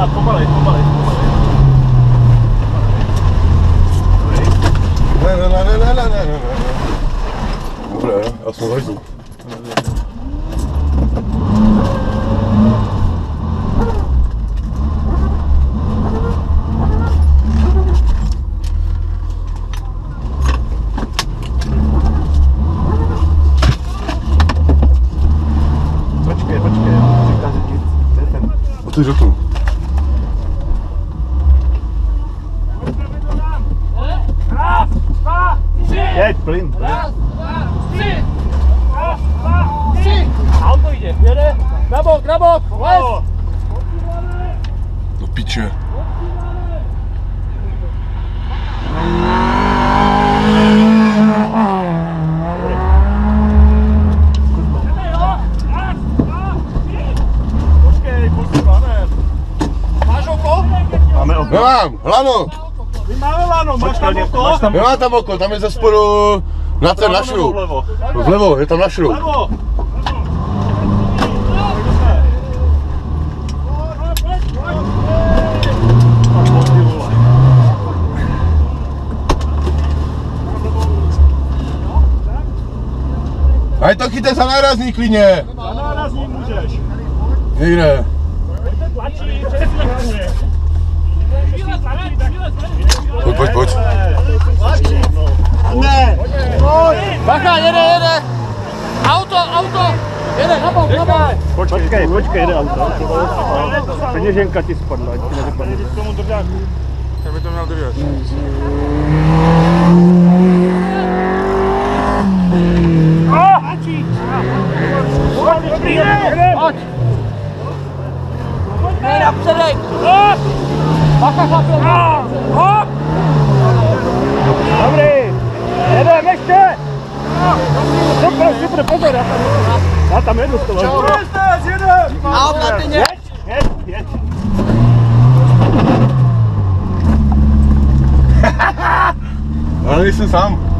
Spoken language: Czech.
Pomalej. Ne. Dobré, já jsem zajdu. Počkej, říká řidič. Kde je ten? Otevř okno. Jeď, plyn. Auto jde, jede. Na bok, les. Do piče. Počkej, planet. Máš oko? Máme oko. Nemám, lano. My máme lano, máš tam oko? Nemám tam oko, tam je ze spodu na ten na šrub. Vlevo. Vlevo, je tam na šrub. Vlevo. Ať to chytej za nárazník klidně. Za nárazník můžeš. Nejde. Pojď. Ne. Bacha, jede. Auto. Jede, na bok. Počkej, jede auto. Peněženka ti spadla, ať ti nevypadne. Jdi k tomu držáku. Já by to měl držet. Pojď. Ne, napředek. Bacha, chlapi. Dobrý. Jedem ještě. Super, pozor. Já tam jedu s tobou. Jedem. Jeď. Ale nejsem sám.